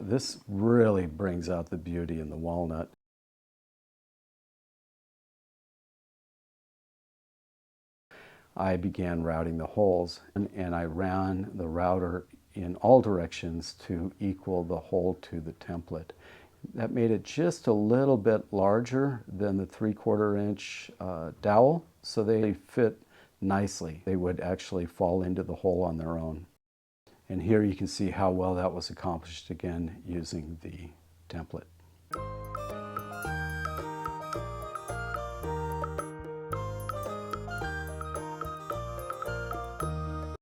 this really brings out the beauty in the walnut. I began routing the holes, and I ran the router in all directions to equal the hole to the template. That made it just a little bit larger than the 3/4 inch dowel, so they fit nicely. They would actually fall into the hole on their own. And here you can see how well that was accomplished again using the template.